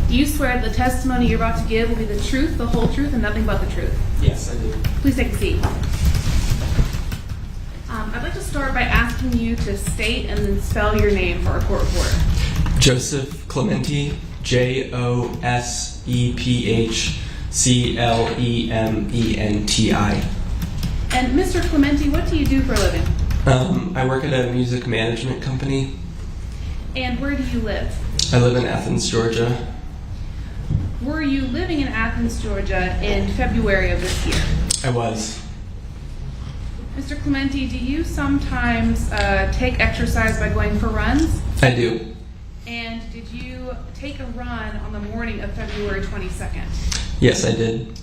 Do you swear the testimony you're about to give will be the truth, the whole truth, and nothing but the truth? Yes, I do. Please take a seat. I'd like to start by asking you to state and then spell your name for our court reporter. Joseph Clementi, JOSEPHCLEMENTI. And Mr. Clementi, what do you do for a living? I work at a music management company. And where do you live? I live in Athens, Georgia. Were you living in Athens, Georgia in February of this year? I was. Mr. Clementi, do you sometimes take exercise by going for runs? I do. And did you take a run on the morning of February 22nd? Yes, I did.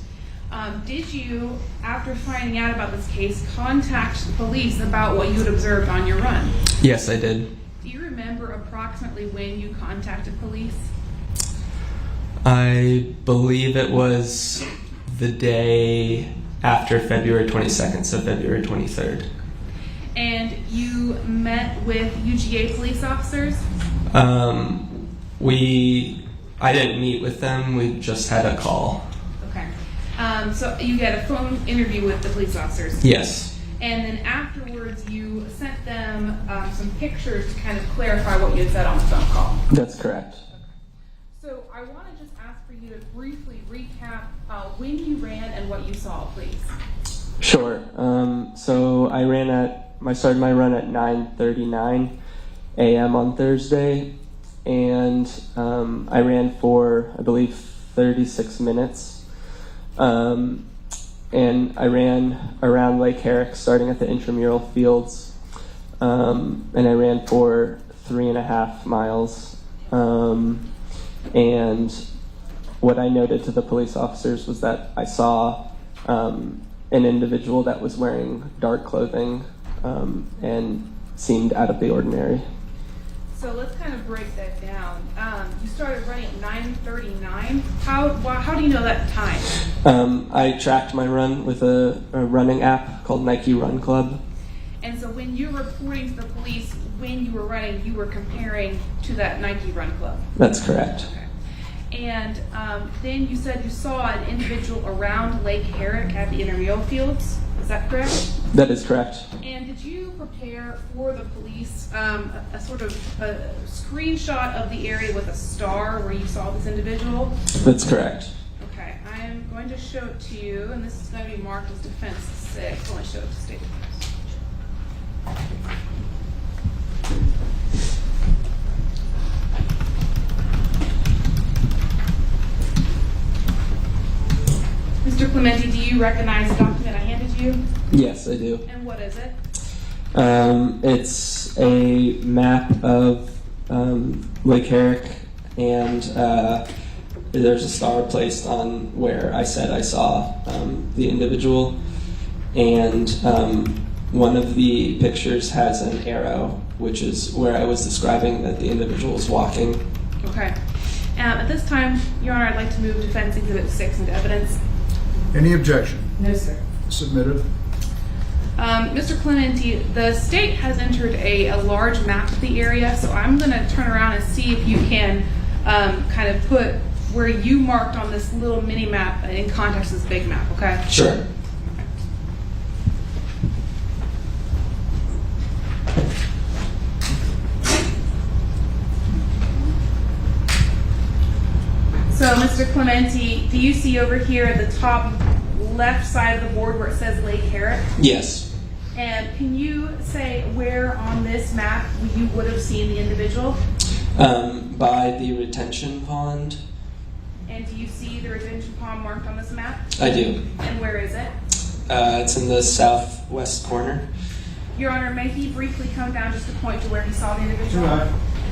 Did you, after finding out about this case, contact the police about what you had observed on your run? Yes, I did. Do you remember approximately when you contacted police? I believe it was the day after February 22nd, so February 23rd. And you met with UGA police officers? I didn't meet with them, we just had a call. Okay. So you had a phone interview with the police officers? Yes. And then afterwards you sent them some pictures to kind of clarify what you had said on the phone call? That's correct. So I want to just ask for you to briefly recap when you ran and what you saw, please. Sure. So I started my run at 9:39 a.m. on Thursday, and I ran for, I believe, 36 minutes. And I ran around Lake Herrick, starting at the intramural fields, and I ran for 3.5 miles. And what I noted to the police officers was that I saw an individual that was wearing dark clothing and seemed out of the ordinary. So let's kind of break that down. You started running at 9:39. How do you know that time? I tracked my run with a running app called Nike Run Club. And so when you were reporting to the police when you were running, you were comparing to that Nike Run Club? That's correct. Okay. And then you said you saw an individual around Lake Herrick at the intramural fields. Is that correct? That is correct. And did you prepare for the police a sort of a screenshot of the area with a star where you saw this individual? That's correct. Okay, I am going to show it to you, and this is going to be marked as defense 6. I want to show it to state defense. Mr. Clementi, do you recognize the document I handed you? Yes, I do. And what is it? It's a map of Lake Herrick, and there's a star placed on where I said I saw the individual, and one of the pictures has an arrow, which is where I was describing that the individual was walking. Okay. At this time, Your Honor, I'd like to move Defense Exhibit 6 into evidence. Any objection? No, sir. Submitted. Mr. Clementi, the state has entered a large map of the area, so I'm going to turn around and see if you can kind of put where you marked on this little mini map in context of this big map, okay? Sure. So, Mr. Clementi, do you see over here at the top left side of the board where it says Lake Herrick? Yes. And can you say where on this map you would have seen the individual? By the retention pond. And do you see the retention pond marked on this map? I do. And where is it? It's in the southwest corner. Your Honor, may he briefly come down just to point to where he saw the individual? Right.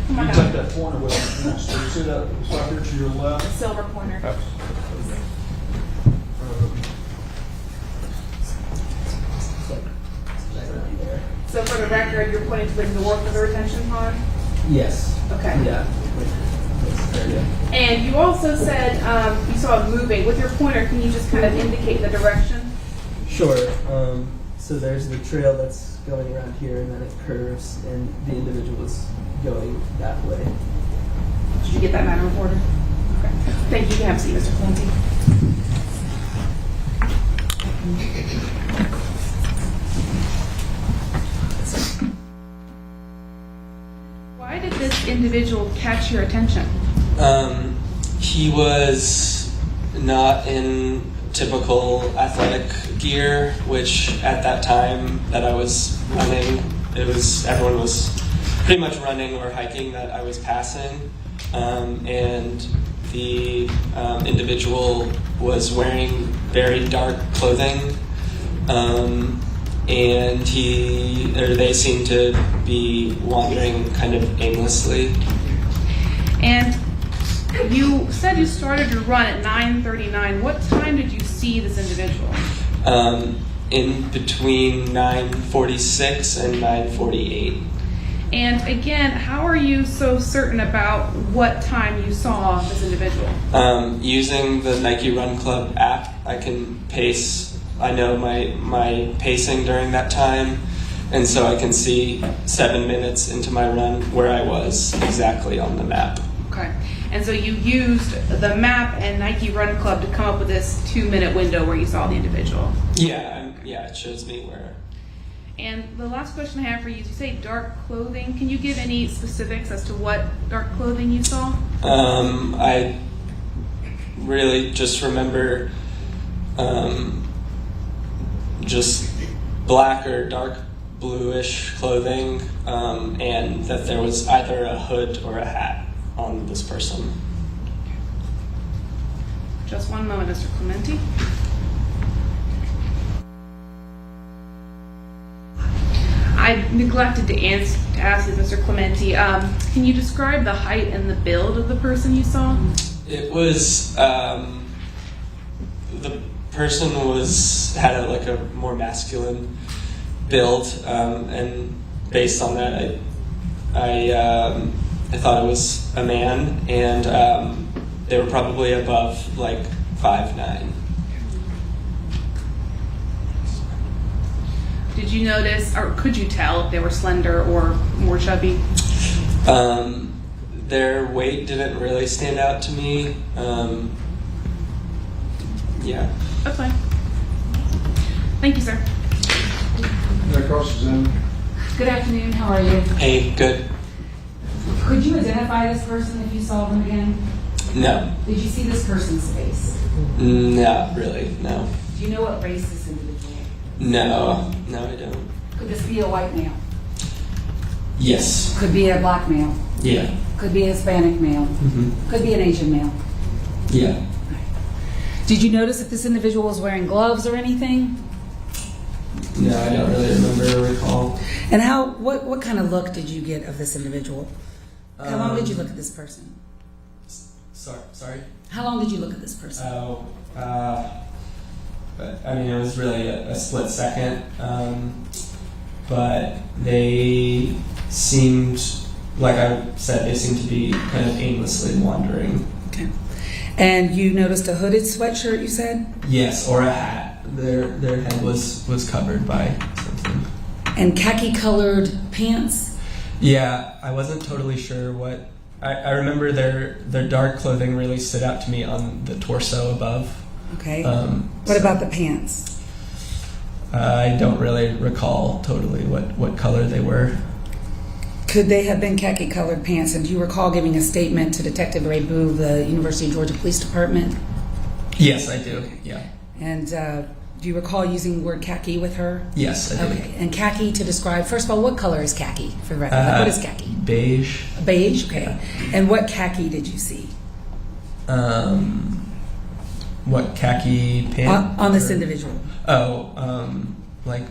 Come on You down. take that corner with you. So you see that right there to your The left? silver corner. So for the record, you're pointing to the north of the retention pond? Yes. Okay. Yeah. And you also said you saw it moving. With your pointer, can you just kind of indicate the direction? Sure. So there's the trail that's going around here, and then it curves, and the individual is going that way. Did you get that, Madam Reporter? Okay. Thank you. You can have a seat, Mr. Clancy. Why did this individual catch your attention? He was not in typical athletic gear, which at that time that I was running, everyone was pretty much running or hiking that I was passing, and the individual was wearing very dark clothing, and they seemed to be wandering kind of aimlessly. And you said you started your run at 9:39. What time did you see this individual? In between 9:46 and 9:48. And again, how are you so certain about what time you saw this individual? Using the Nike Run Club app, I can pace. I know my pacing during that time, and so I can see 7 minutes into my run where I was exactly on the map. Okay. And so you used the map and Nike Run Club to come up with this 2-minute window where you saw the individual. Yeah, it shows me where. And the last question I have for you is, you say dark clothing. Can you give any specifics as to what dark clothing you saw? I really just remember just black or dark bluish clothing, and that there was either a hood or a hat on this person. Just one moment, Mr. Clementi. I neglected to ask you, Mr. Clementi, can you describe the height and the build of the person you saw? It was the person had a more masculine build, and based on that, I thought it was a man, and they were probably above 5'9". Did you notice, or could you tell if they were slender or more chubby? Their weight didn't really stand out to me. Yeah. That's fine. Thank you, sir. That crosses in. Good afternoon, how are you? Hey, good. Could you identify this person if you saw them again? No. Did you see this person's face? Not really, no. Do you know what race this individual is? No, I don't. Could this be a white male? Yes. Could be a black male? Yeah. Could be a Hispanic male? Mm-hmm. Could be an Asian male? Yeah. Did you notice if this individual was wearing gloves or anything? No, I don't really remember or recall. And what kind of look did you get of this individual? How long did you look at this person? Sorry? How long did you look at this person? Oh, it was really a split second, but they seemed, like I said, they seemed to be kind of aimlessly wandering. Okay. And you noticed a hooded sweatshirt, you said? Yes, or a hat. Their head was covered by something. And khaki-colored pants? Yeah, I wasn't totally sure what. I remember their dark clothing really stood out to me on the torso above. Okay. What about the pants? I don't really recall totally what color they were. Could they have been khaki-colored pants? And do you recall giving a statement to Detective Ray Boo of the University of Georgia Police Department? Yes, I do. Yeah. And do you recall using the word khaki with her? Yes, I do. Okay. And khaki to describe, first of all, what color is khaki for the record? What is khaki? Beige. Beige, okay. Yeah. And what khaki did you see? What khaki pants? On this individual. Oh, like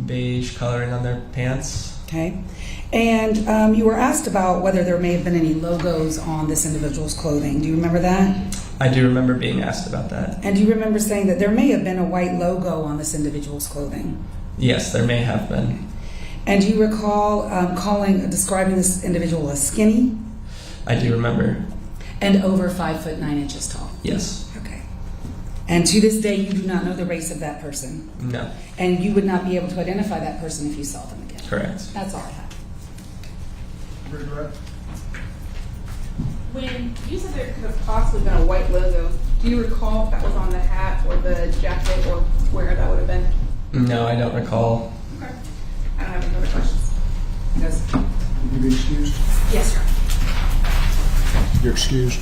beige coloring on their pants. Okay. And you were asked about whether there may have been any logos on this individual's clothing. Do you remember that? I do remember being asked about that. And do you remember saying that there may have been a white logo on this individual's clothing? Yes, there may have been. And do you recall describing this individual as skinny? I do remember. And over 5'9" tall? Yes. Okay. And to this day, you do not know the race of that person? No. And you would not be able to identify that person if you saw them again? Correct. That's all I have. Regret. when you said there could have possibly been a white logo, do you recall if that was on the hat or the jacket or where that would have been? No, I don't recall. Okay. I don't have any other questions. Yes. Will you be excused? Yes, sir. You're excused.